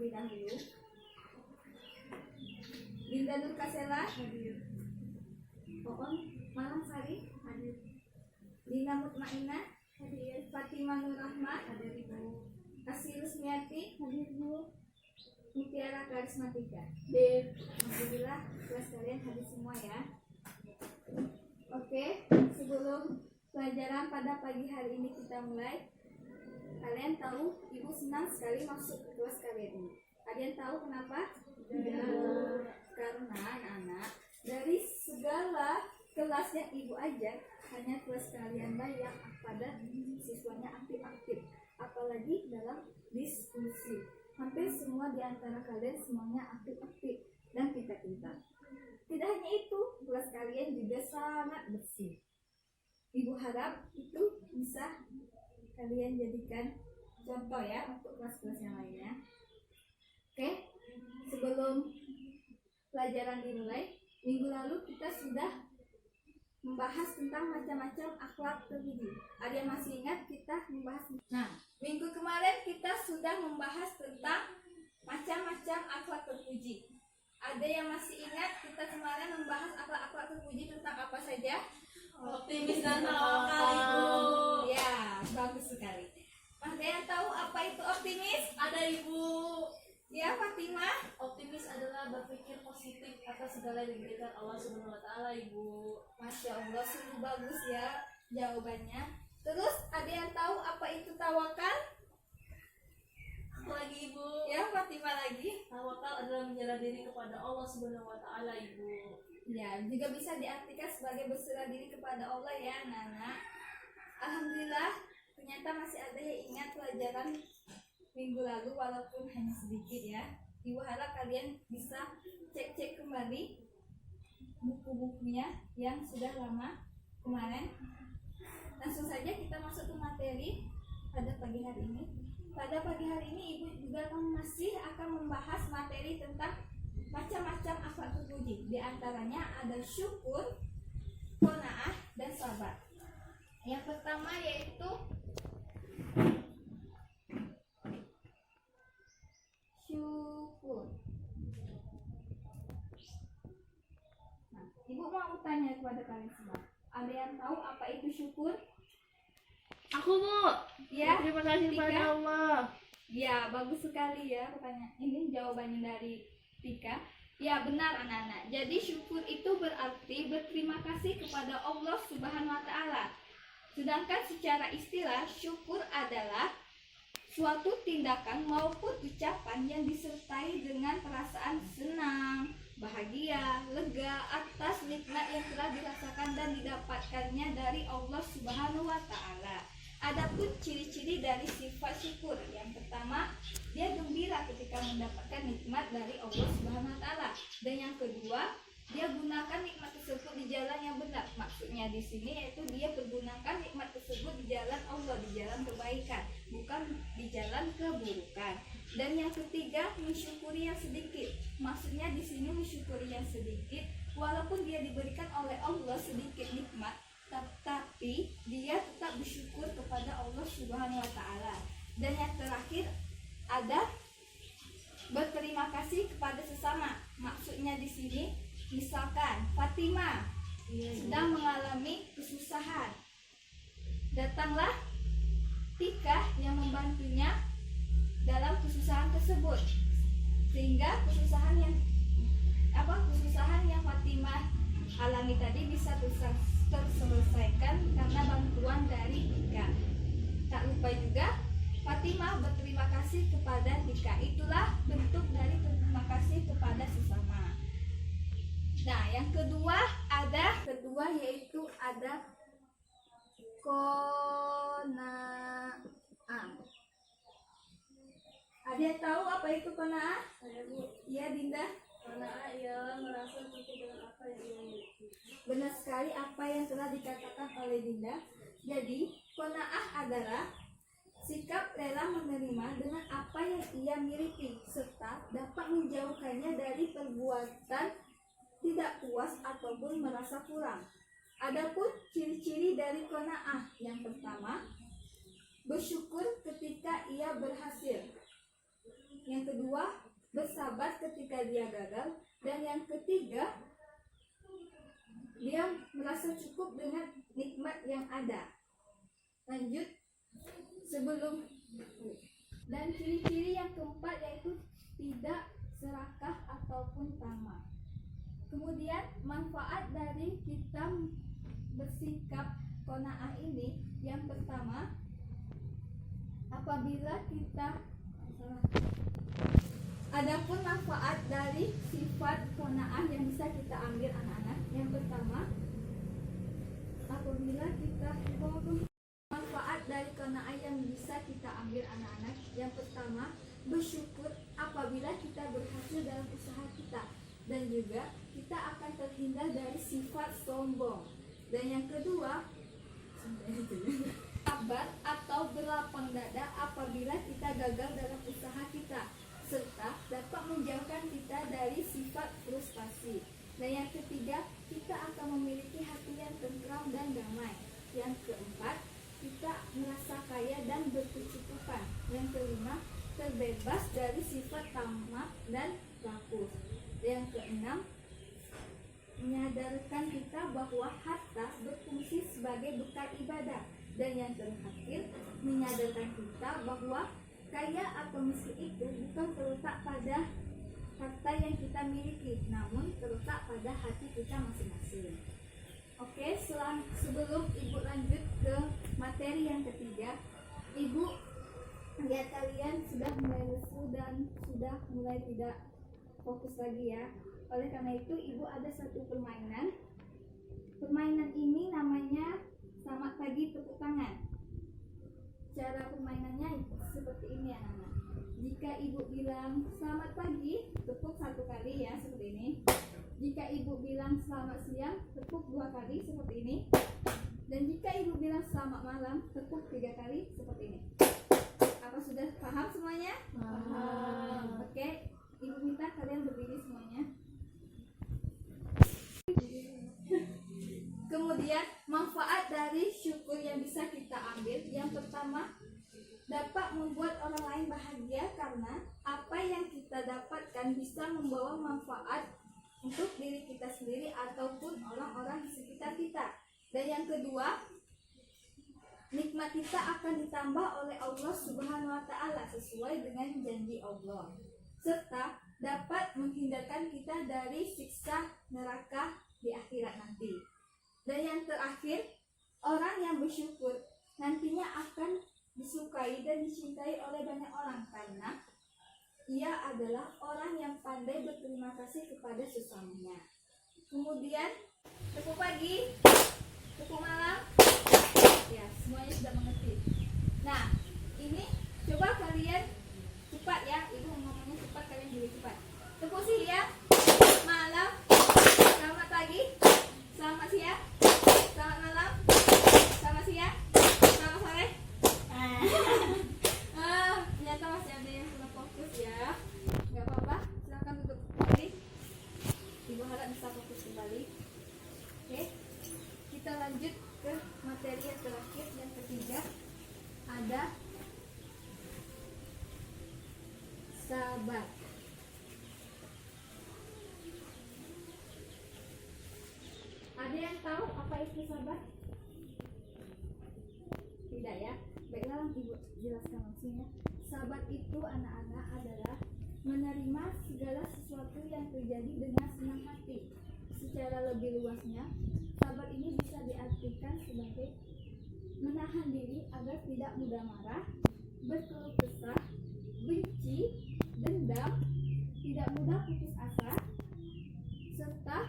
terlebih dahulu. Dinda Nur Kasela hadir. Poon Malangsari hadir. Dina Mutmainah hadir. Fatimah Nur Rahmat hadir Ibu. Kasih Rusmiati hadir Bu. Mutiara Karismatika hadir. Alhamdulillah kelas kalian hadir semua ya. Oke, sebelum pelajaran pada pagi hari ini kita mulai, kalian tahu Ibu senang sekali masuk ke kelas kalian ini. Kalian tahu kenapa? Karena anak-anak dari segala kelas yang Ibu ajar, hanya kelas kalian lah yang pada siswanya aktif-aktif, apalagi dalam diskusi. Hampir semua di antara kalian semuanya aktif-aktif dan pintar-pintar. Tidak hanya itu, kelas kalian juga sangat bersih. Ibu harap itu bisa kalian jadikan contoh ya untuk kelas-kelas yang lainnya. Oke, sebelum pelajaran dimulai, minggu lalu kita sudah membahas tentang macam-macam akhlak terpuji. Ada yang masih ingat kita membahas? Nah, minggu kemarin kita sudah membahas tentang macam-macam akhlak terpuji. Ada yang masih ingat kita kemarin membahas akhlak-akhlak terpuji tentang apa saja? Optimis dan tawakal, Ibu. Ya, bagus sekali. Ada yang tahu apa itu optimis? Ada, Ibu. Ya, Fatimah. Optimis adalah berpikir positif atas segala yang diberikan Allah Subhanahu wa taala, Ibu. Masya Allah, sungguh bagus ya jawabannya. Terus ada yang tahu apa itu tawakal? Lagi, Ibu. Ya, Fatimah lagi. Tawakal adalah menyerah diri kepada Allah Subhanahu wa taala, Ibu. Ya, juga bisa diartikan sebagai berserah diri kepada Allah ya, Nana. Alhamdulillah, ternyata masih ada yang ingat pelajaran minggu lalu walaupun hanya sedikit ya. Ibu harap kalian bisa cek-cek kembali buku-bukunya yang sudah lama kemarin. Langsung saja kita masuk ke materi pada pagi hari ini. Pada pagi hari ini Ibu juga masih akan membahas materi tentang macam-macam akhlak terpuji. Di antaranya ada syukur, qanaah, dan sabar. Yang pertama yaitu syukur. Nah, Ibu mau tanya kepada kalian semua. Ada yang tahu apa itu syukur? Aku, Bu. Ya, Terima kasih Tika. kepada Allah. Ya, bagus sekali ya pertanyaan. Ini jawabannya dari Tika. Ya, benar anak-anak. Jadi syukur itu berarti berterima kasih kepada Allah Subhanahu wa taala. Sedangkan secara istilah, syukur adalah suatu tindakan maupun ucapan yang disertai dengan perasaan senang, bahagia, lega atas nikmat yang telah dirasakan dan didapatkannya dari Allah Subhanahu wa taala. Adapun ciri-ciri dari sifat syukur, yang pertama, dia gembira ketika mendapatkan nikmat dari Allah Subhanahu wa taala. Dan yang kedua, dia gunakan nikmat tersebut di jalan yang benar. Maksudnya di sini yaitu dia pergunakan nikmat tersebut di jalan Allah, di jalan kebaikan, bukan di jalan keburukan. Dan yang ketiga, mensyukuri yang sedikit. Maksudnya di sini mensyukuri yang sedikit, walaupun dia diberikan oleh Allah sedikit nikmat, tapi dia tetap bersyukur kepada Allah Subhanahu wa taala. Dan yang terakhir ada berterima kasih kepada sesama. Maksudnya di sini misalkan Fatimah sedang mengalami kesusahan, datanglah Tika yang membantunya dalam kesusahan tersebut, sehingga kesusahan yang Fatimah alami tadi bisa terselesaikan karena bantuan dari Tika. Tak lupa juga Fatimah berterima kasih kepada Tika. Itulah bentuk dari terima kasih kepada sesama. Nah, yang kedua yaitu ada qanaah. Ada yang tahu apa itu qanaah? Saya, Bu. Iya, Dinda. Qanaah ialah merasa cukup dengan apa yang ia miliki. Benar sekali apa yang telah dikatakan oleh Dinda. Jadi, qanaah adalah sikap rela menerima dengan apa yang ia miliki serta dapat menjauhkannya dari perbuatan tidak puas ataupun merasa kurang. Adapun ciri-ciri dari qanaah, yang pertama, bersyukur ketika ia berhasil. Yang kedua, bersabar ketika dia gagal. Dan yang ketiga, dia merasa cukup dengan nikmat yang ada. Lanjut sebelum. Dan ciri-ciri yang keempat yaitu tidak serakah ataupun tamak. Kemudian manfaat dari kita bersikap qanaah ini, yang pertama, apabila kita adapun manfaat dari sifat qanaah yang bisa kita ambil anak-anak, yang pertama, apabila kita manfaat dari qanaah yang bisa kita ambil anak-anak, yang pertama, bersyukur apabila kita berhasil dalam usaha kita, dan juga kita akan terhindar dari sifat sombong. Dan yang kedua, sabar atau berlapang dada apabila kita gagal dalam usaha kita, serta dapat menjauhkan kita dari sifat frustasi. Dan yang ketiga, kita akan memiliki hati yang tentram dan damai. Yang keempat, kita merasa kaya dan berkecukupan. Yang kelima, terbebas dari sifat tamak dan rakus. Yang keenam, menyadarkan kita bahwa harta berfungsi sebagai bekal ibadah. Dan yang terakhir, menyadarkan kita bahwa kaya atau miskin itu bukan terletak pada harta yang kita miliki, namun terletak pada hati kita masing-masing. Oke, sebelum Ibu lanjut ke materi yang ketiga, Ibu lihat kalian sudah mulai lesu dan sudah mulai tidak fokus lagi ya. Oleh karena itu, Ibu ada satu permainan. Permainan ini namanya selamat pagi tepuk tangan. Cara permainannya seperti ini anak-anak. Jika Ibu bilang selamat pagi, tepuk satu kali ya, seperti ini. Jika Ibu bilang selamat siang, tepuk 2 kali seperti ini. Dan jika Ibu bilang selamat malam, tepuk 3 kali seperti ini. Apa sudah paham semuanya? Paham. Oke, Ibu minta kalian berdiri semuanya. Kemudian manfaat dari syukur yang bisa kita ambil, yang pertama, dapat membuat orang lain bahagia karena apa yang kita dapatkan bisa membawa manfaat untuk diri kita sendiri ataupun orang-orang di sekitar kita. Dan yang kedua, nikmat kita akan ditambah oleh Allah Subhanahu wa Ta'ala sesuai dengan janji Allah, serta dapat menghindarkan kita dari siksa neraka di akhirat nanti. Dan yang terakhir, orang yang bersyukur nantinya akan disukai dan dicintai oleh banyak orang karena ia adalah orang yang pandai berterima kasih kepada sesamanya. Kemudian, tepuk pagi, tepuk malam. Ya, semuanya sudah mengerti. Nah, ini coba kalian cepat ya. Ibu ngomongnya cepat, kalian juga cepat. Tepuk siang, malam, selamat pagi, selamat siang, selamat malam, selamat siang, selamat sore. Ternyata masih ada yang belum fokus ya. Gak apa-apa, silakan duduk kembali. Ibu harap bisa fokus kembali. Oke, kita lanjut ke materi yang terakhir, yang ketiga. Ada sabar. Ada yang tahu apa itu sabar? Tidak ya? Baiklah, Ibu jelaskan langsung ya. Sabar itu anak-anak adalah menerima segala sesuatu yang terjadi dengan senang hati. Secara lebih luasnya, sabar ini bisa diartikan sebagai menahan diri agar tidak mudah marah, berkeluh kesah, benci, dendam, tidak mudah putus asa, serta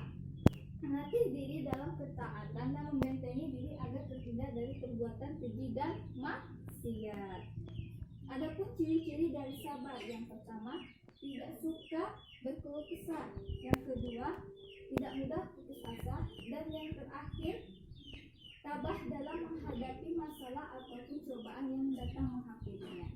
melatih diri dalam ketaatan dan membentengi diri agar terhindar dari perbuatan keji dan maksiat. Adapun ciri-ciri dari sabar, yang pertama, tidak suka berkeluh kesah, yang kedua, tidak mudah putus asa, dan yang terakhir, tabah dalam menghadapi masalah ataupun cobaan yang datang menghampirinya.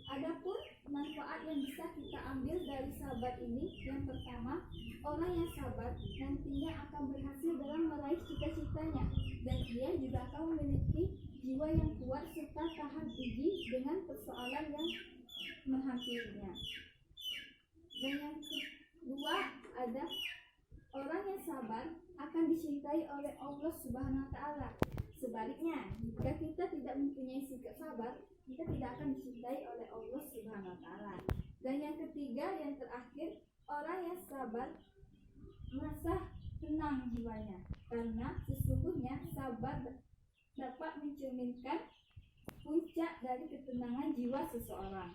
Adapun manfaat yang bisa kita ambil dari sabar ini, yang pertama, orang yang sabar nantinya akan berhasil dalam meraih cita-citanya, dan dia juga akan memiliki jiwa yang kuat serta tahan uji dengan persoalan yang menghampirinya. Dan yang kedua ada orang yang sabar akan dicintai oleh Allah Subhanahu wa taala. Sebaliknya, jika kita tidak mempunyai sikap sabar, kita tidak akan dicintai oleh Allah Subhanahu wa taala. Dan yang ketiga, yang terakhir, orang yang sabar merasa tenang jiwanya, karena sesungguhnya sabar dapat mencerminkan puncak dari ketenangan jiwa seseorang.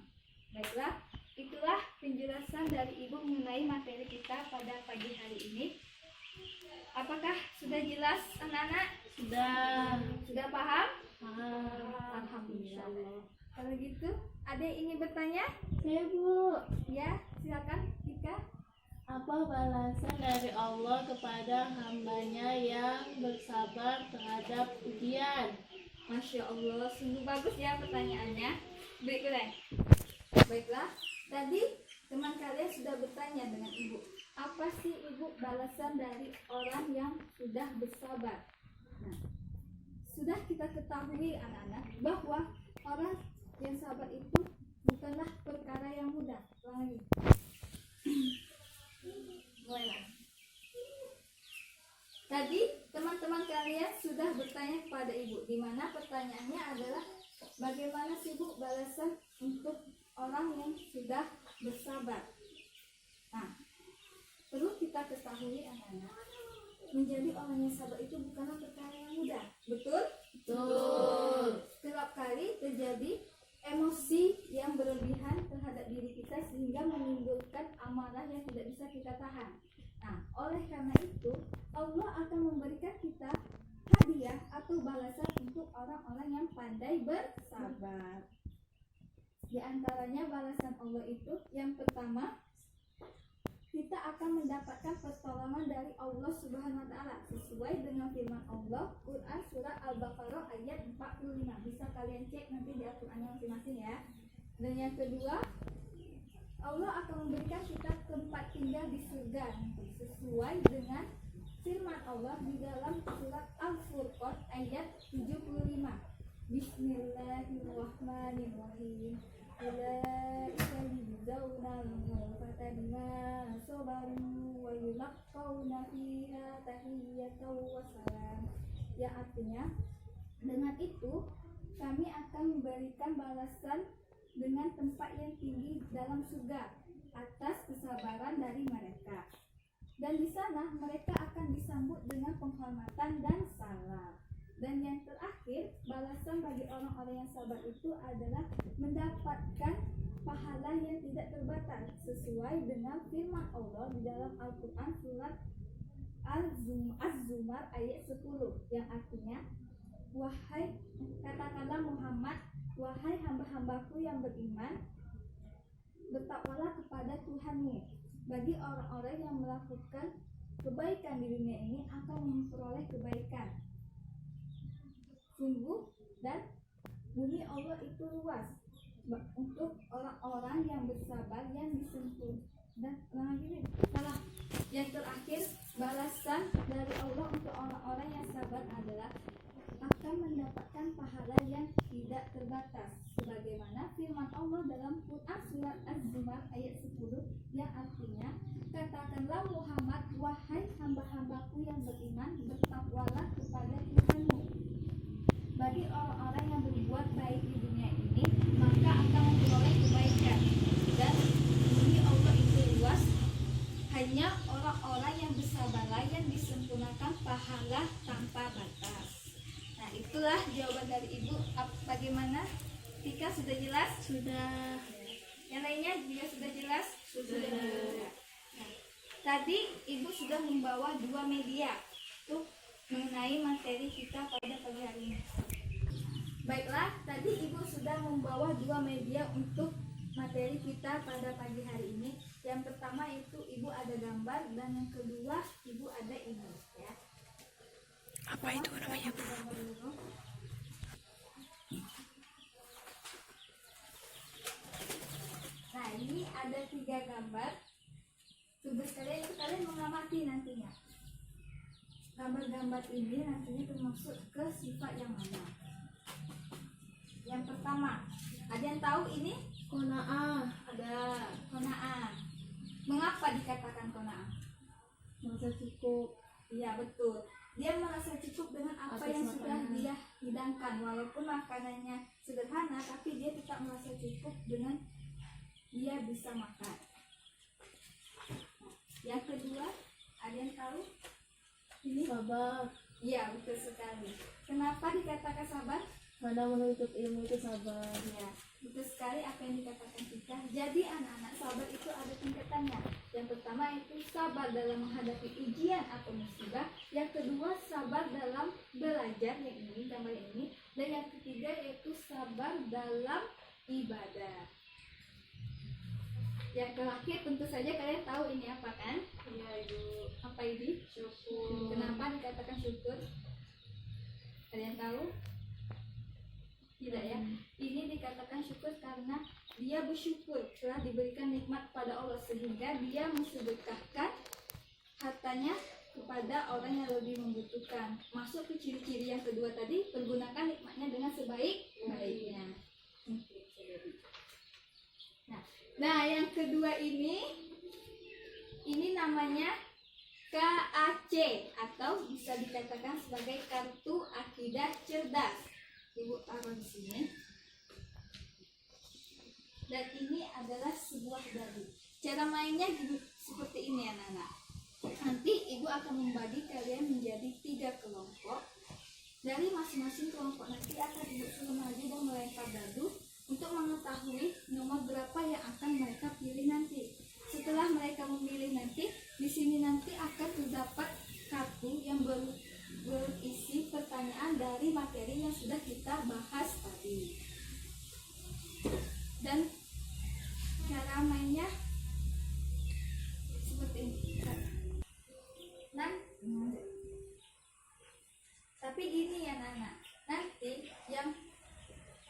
Baiklah, itulah penjelasan dari Ibu mengenai materi kita pada pagi hari ini. Apakah sudah jelas anak-anak? Sudah paham? Alhamdulillah. Kalau gitu, ada yang ingin bertanya? Saya Bu, Ya, silakan Tika. apa balasan dari Allah kepada hambanya yang bersabar terhadap ujian? Masya Allah, sungguh bagus ya pertanyaannya. Baiklah, tadi teman kalian sudah bertanya dengan Ibu, apa sih Ibu balasan dari orang yang sudah bersabar? Nah, sudah kita ketahui anak-anak bahwa orang yang sabar itu bukanlah perkara yang mudah. Lagi. Mulailah. Tadi teman-teman kalian sudah bertanya kepada Ibu, di mana pertanyaannya adalah bagaimana sih Bu balasan untuk orang yang sudah bersabar. Nah, perlu kita ketahui anak-anak, menjadi orang yang sabar itu bukanlah perkara yang mudah. Betul? Betul. Kerap kali terjadi emosi yang berlebihan terhadap diri kita sehingga menimbulkan amarah yang tidak bisa kita tahan. Nah, oleh karena itu Allah akan memberikan kita hadiah atau balasan untuk orang-orang yang pandai bersabar. Di antaranya balasan Allah itu yang pertama, kita akan mendapatkan pertolongan dari Allah Subhanahu wa taala sesuai dengan firman Allah Quran surah Al-Baqarah ayat 45. Bisa kalian cek nanti di Al-Qur'annya masing-masing ya. Dan yang kedua, Allah akan memberikan kita tempat tinggal di surga sesuai dengan firman Allah di dalam surat Al-Furqan ayat 75. Bismillahirrahmanirrahim. Ulaika yujzauna al-ghurfata bima sabaru wa yulaqauna fiha tahiyyatan wa salam. Yang artinya, dengan itu kami akan memberikan balasan dengan tempat yang tinggi dalam surga atas kesabaran dari mereka. Dan di sana mereka akan disambut dengan penghormatan dan salam. Dan yang terakhir, balasan bagi orang-orang yang sabar itu adalah mendapatkan pahala yang tidak terbatas sesuai dengan firman Allah di dalam Al-Quran surat Az-Zumar ayat 10 yang artinya, wahai katakanlah Muhammad, wahai hamba-hambaku yang beriman, bertakwalah kepada Tuhanmu. Bagi orang-orang yang melakukan kebaikan di dunia ini akan memperoleh kebaikan. Sungguh dan bumi Allah itu luas untuk orang-orang yang bersabar yang disentuh. Dan salah. Yang terakhir, balasan dari Allah untuk orang-orang yang sabar adalah akan mendapatkan pahala yang tidak terbatas sebagaimana firman Allah dalam Quran surat Az-Zumar ayat 10 yang artinya, katakanlah Muhammad, wahai hamba-hambaku yang beriman, bertakwalah kepada Tuhanmu. Bagi orang-orang yang berbuat baik di dunia ini, maka akan memperoleh kebaikan. Dan bumi Allah itu luas, hanya orang-orang yang bersabarlah yang disempurnakan pahala tanpa batas. Nah, itulah jawaban dari Ibu. Bagaimana? Tika, sudah jelas? Sudah. Yang lainnya juga sudah jelas? Sudah. Nah, tadi Ibu sudah membawa 2 media untuk mengenai materi kita pada pagi hari ini. Baiklah, tadi Ibu sudah membawa 2 media untuk materi kita pada pagi hari ini. Yang pertama itu Ibu ada gambar, dan yang kedua Ibu ada ini ya. Apa itu namanya, Bu? Nah, ini ada 3 gambar. Tugas kalian itu kalian mengamati nantinya. Gambar-gambar ini nantinya termasuk ke sifat yang mana? Yang pertama, ada yang tahu ini Kona'ah. Ada. Qanaah. Mengapa dikatakan qanaah? Merasa cukup. Iya betul. Dia merasa cukup dengan apa Atas yang sudah makanan. dia hidangkan. Walaupun makanannya sederhana, tapi dia tetap merasa cukup dengan dia bisa makan. Yang kedua, ada yang tahu? Ini? Sabar. Iya betul sekali. Kenapa dikatakan sabar? Karena menuntut ilmu itu sabar. Ya, betul sekali apa yang dikatakan kita. Jadi anak-anak, sabar itu ada tingkatannya. Yang pertama itu sabar dalam menghadapi ujian atau musibah. Yang kedua sabar dalam belajar, yang ini gambar ini. Dan yang ketiga yaitu sabar dalam ibadah. Yang terakhir tentu saja kalian tahu ini apa kan? Iya, Ibu. Apa ini? Syukur. Kenapa dikatakan syukur? Kalian tahu? Tidak ya? Ini dikatakan syukur karena dia bersyukur telah diberikan nikmat pada Allah, sehingga dia mensedekahkan hartanya kepada orang yang lebih membutuhkan. Masuk ke ciri-ciri yang kedua tadi, pergunakan nikmatnya dengan sebaik-baiknya. Nah, yang kedua ini namanya KAC atau bisa dikatakan sebagai kartu akidah cerdas. Ibu taruh di sini. Dan ini adalah sebuah dalil. Cara mainnya seperti ini anak-anak. Nanti ibu akan membagi kalian menjadi 3 kelompok. Dari masing-masing kelompok nanti akan ibu suruh maju dan melempar dadu untuk mengetahui nomor berapa yang akan mereka pilih nanti. Setelah mereka memilih nanti, di sini nanti akan terdapat kartu yang berisi pertanyaan dari materi yang sudah kita bahas tadi. Dan cara mainnya seperti ini. Tapi gini ya Nana, nanti yang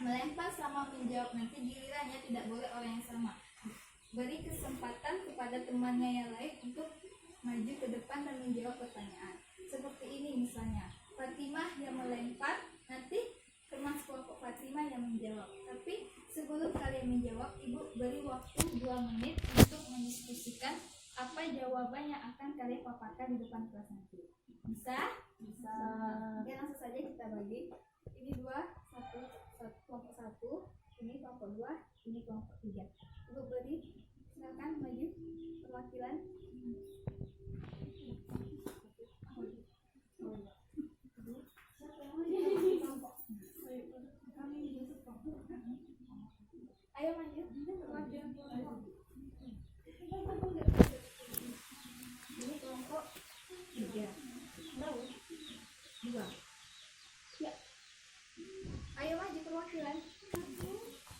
melempar sama menjawab nanti gilirannya tidak boleh orang yang sama. Beri kesempatan kepada temannya yang lain untuk maju ke depan dan menjawab pertanyaan. Seperti ini misalnya, Fatimah yang melempar, nanti teman kelompok Fatimah yang menjawab. Tapi sebelum kalian menjawab, ibu beri waktu 2 menit untuk mendiskusikan apa jawaban yang akan kalian paparkan di depan kelas nanti. Bisa? Bisa. Oke, langsung saja kita bagi. Ini 2, kelompok 1, ini kelompok 2, ini kelompok 3. Ibu beri, silakan maju perwakilan. Ayo maju. Ini kelompok 3. 2. Ya. Ayo maju perwakilan.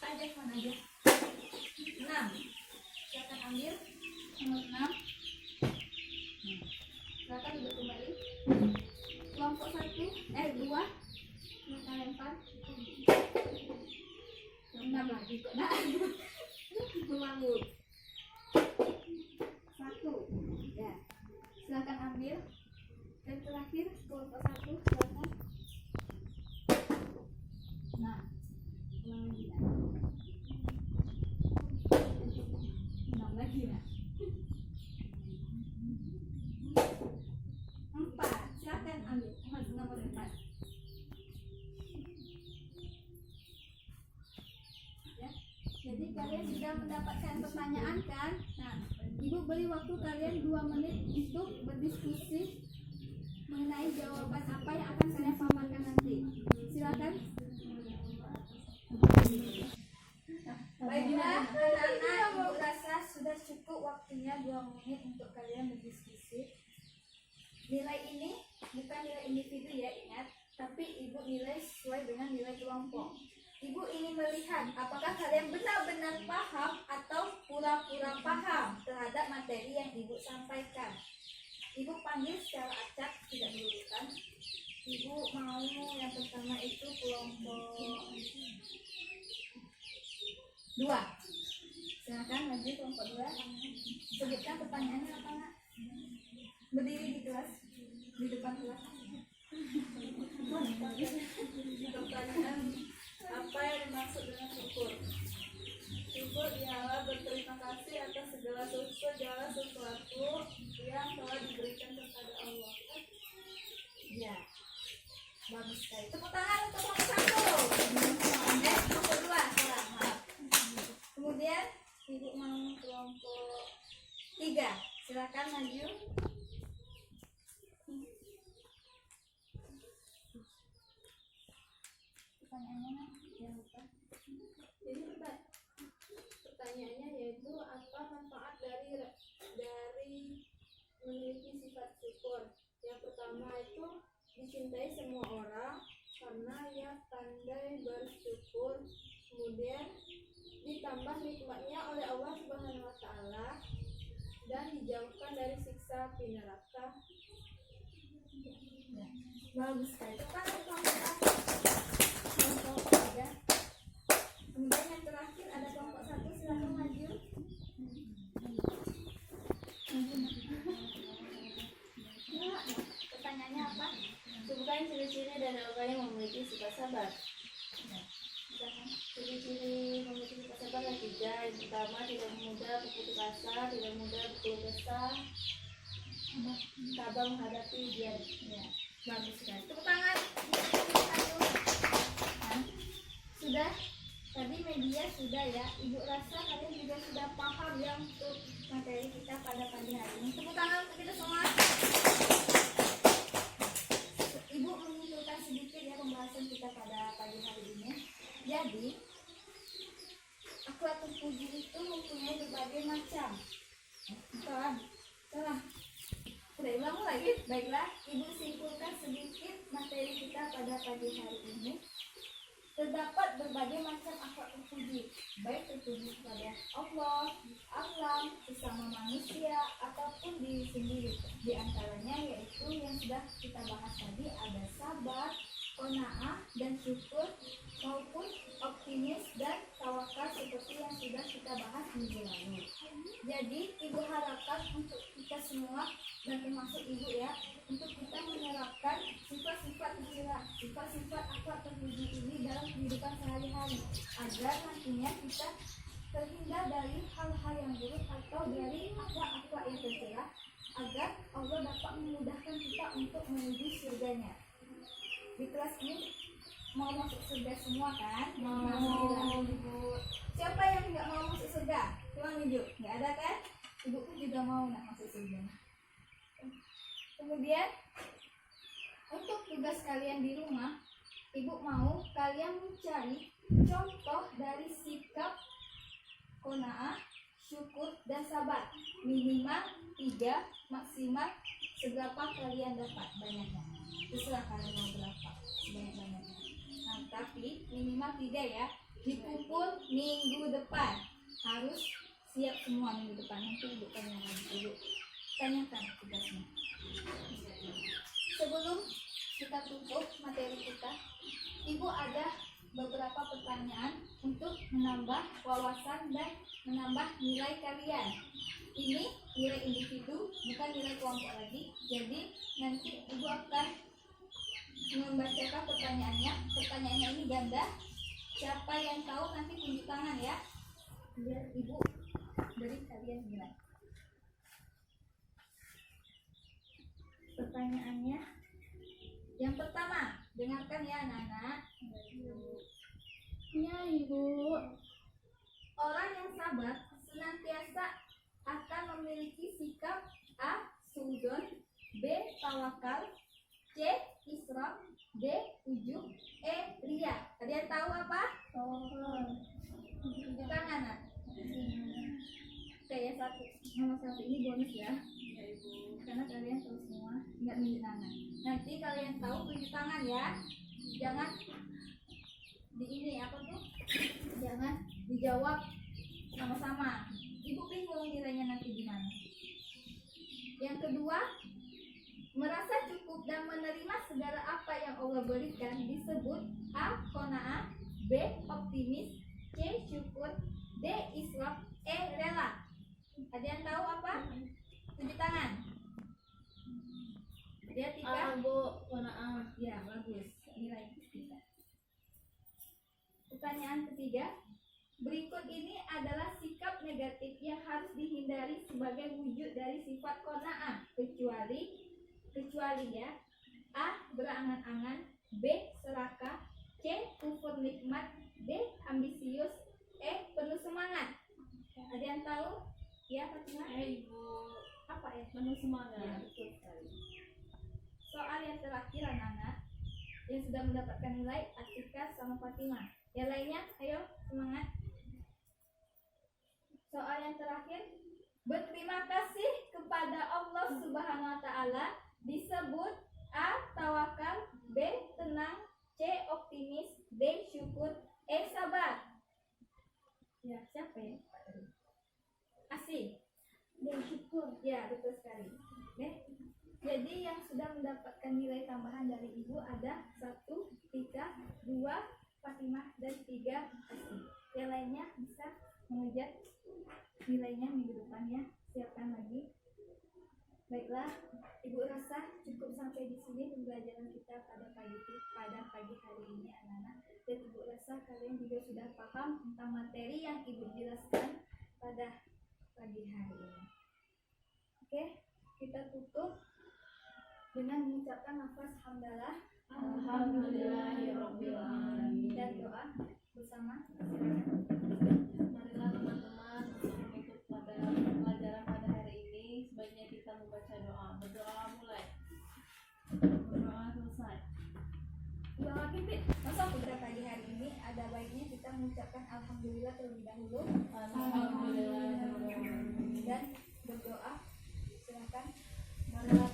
Aja mana aja. 6. Silakan ambil nomor 6. Silakan duduk kembali. Kelompok 2. Silakan lempar. 6 lagi kok. Nah. Ulangi. 1. Ya. Silakan ambil. Dan terakhir kelompok 1 silakan. Nah. Ulang lagi. 6 lagi ya. 4. Silakan ambil nomor 4. Ya. Jadi kalian sudah mendapatkan pertanyaan kan? Nah, ibu beri waktu kalian 2 menit untuk berdiskusi mengenai jawaban apa yang akan kalian paparkan nanti. Silakan. Baiklah, anak-anak, ibu rasa sudah cukup waktunya 2 menit untuk kalian berdiskusi. Nilai ini bukan nilai individu ya, ingat, tapi ibu nilai sesuai dengan nilai kelompok. Ibu ingin melihat apakah kalian benar-benar paham atau pura-pura paham terhadap materi yang ibu sampaikan. Ibu panggil secara acak, tidak berurutan. Ibu mau yang pertama itu kelompok 2. Silakan maju kelompok 2. Sebutkan pertanyaannya apa nak? Berdiri di kelas, di depan kelas. Pertanyaan, apa yang dimaksud dengan syukur? bersyukur ialah berterima kasih atas segala sesuatu yang telah diberikan kepada Allah. Ya, bagus sekali. Tepuk tangan untuk nomor 1. Nomor 2 sekarang, maaf. Kemudian ibu mau kelompok 3. Silakan maju. Pertanyaannya jangan lupa. Jadi pertanyaannya yaitu apa manfaat dari memiliki sifat syukur? Yang pertama itu dicintai semua orang karena ia pandai bersyukur. Kemudian ditambah nikmatnya oleh Allah Subhanahu wa taala dan dijauhkan dari siksa api neraka. Bagus sekali. Kemudian yang terakhir ada kelompok 1, silakan maju. Pertanyaannya apa? Sebutkan ciri-ciri dari orang yang memiliki sifat sabar. Ciri-ciri memiliki sifat sabar ada 3. Yang pertama, tidak mudah berputus asa, tidak mudah berkeluh kesah, sabar menghadapi ujian. Ya, bagus sekali. Tepuk tangan. Nah, sudah. Tadi media sudah ya. Ibu rasa kalian juga sudah paham ya untuk materi kita pada pagi hari ini. Tepuk tangan untuk kita semua. Ibu menyimpulkan sedikit ya pembahasan kita pada pagi hari ini. Jadi, akhlak puji itu mempunyai berbagai macam. Salah. Udah ulang lagi. Baiklah, ibu simpulkan sedikit materi kita pada pagi hari ini. Terdapat berbagai macam akhlak terpuji, baik terpuji kepada Allah, alam, sesama manusia, ataupun diri sendiri. Di antaranya yaitu yang sudah kita bahas tadi ada sabar, qanaah, dan syukur, maupun optimis dan tawakal seperti yang sudah kita bahas minggu lalu. Jadi ibu harapkan untuk kita semua dan termasuk ibu ya, untuk kita menerapkan sifat-sifat akhlak terpuji ini dalam kehidupan sehari-hari agar nantinya kita terhindar dari hal-hal yang buruk atau dari akhlak-akhlak yang tercela, agar Allah dapat memudahkan kita untuk menuju surganya. Di kelas ini mau masuk surga semua kan? Mau. Siapa yang nggak mau masuk surga? Coba tunjuk. Nggak ada kan? Ibu pun juga mau masuk surga. Kemudian untuk tugas kalian di rumah, ibu mau kalian mencari contoh dari sikap qanaah, syukur, dan sabar. Minimal 3, maksimal seberapa kalian dapat banyaknya. Terserah kalian mau berapa sebanyak-banyaknya. Nah, tapi minimal 3 ya. Dikumpul minggu depan. Harus siap semua minggu depan. Nanti ibu tanya lagi. Ibu tanyakan tugasnya. Sebelum kita tutup materi kita, ibu ada beberapa pertanyaan untuk menambah wawasan dan menambah nilai kalian. Ini nilai individu, bukan nilai kelompok lagi. Jadi nanti ibu akan membacakan pertanyaannya. Pertanyaannya ini ganda. Siapa yang tahu nanti tunjuk tangan ya, biar ibu beri kalian nilai. Pertanyaannya yang pertama, dengarkan ya anak-anak. Ya ibu. Orang yang sabar senantiasa akan memiliki sikap A. Suudzon, B. Tawakal, C. Isram, D. Ujub, E. Ria. Kalian tahu apa? Tunjuk tangan anak. Oke ya, nomor 1 ini bonus ya. Karena kalian tahu semua, nggak tunjuk tangan. Nanti kalian tahu tunjuk tangan ya. Jangan di ini apa tuh? Jangan dijawab sama-sama. Ibu bingung nilainya nanti gimana. Yang kedua, merasa cukup dan menerima segala apa yang Allah berikan disebut A. Qanaah, B. Optimis, C. Syukur, D. Islam, E. Rela. Ada yang tahu apa? Tunjuk tangan. Dia 3. Bu, qanaah. Ya, bagus. Nilai kita. Pertanyaan ketiga, Berikut ini adalah sikap negatif yang harus dihindari sebagai wujud dari sifat qanaah, kecuali ya: A. Berangan-angan, B. Serakah, C. Kufur nikmat, D. Ambisius, E. Penuh semangat. Ada yang tahu? Ya, Fatimah? Ibu Apa ya? penuh semangat. Ya, betul sekali. Soal yang terakhir anak-anak yang sudah mendapatkan nilai Atika sama Fatimah. Yang lainnya, ayo semangat. Soal yang terakhir, berterima kasih kepada Allah Subhanahu wa taala disebut A. Tawakal, B. Tenang, C. Optimis, D. Syukur, E. Sabar. Ya, siapa ya? Asih. Dan syukur. Ya, betul sekali. Oke. Jadi yang sudah mendapatkan nilai tambahan dari Ibu ada 1, Tika, 2, Fatimah, dan 3, Asih. Yang lainnya bisa mengejar nilainya minggu depan ya. Siapkan lagi. Baiklah, Ibu rasa cukup sampai di sini pembelajaran kita pada pagi hari ini anak-anak. Dan Ibu rasa kalian juga sudah paham tentang materi yang Ibu jelaskan pada pagi hari ini. Oke, kita tutup dengan mengucapkan lafaz hamdalah. Alhamdulillahirabbil alamin. Dan doa bersama. Marilah teman-teman untuk menutup pada pelajaran pada hari ini, sebaiknya kita membaca doa. Berdoa mulai. Berdoa selesai. Ulang lagi, Fit. Masa pada pagi hari ini ada baiknya kita mengucapkan alhamdulillah terlebih dahulu. Alhamdulillahirabbil alamin. Dan berdoa. Silakan. Marilah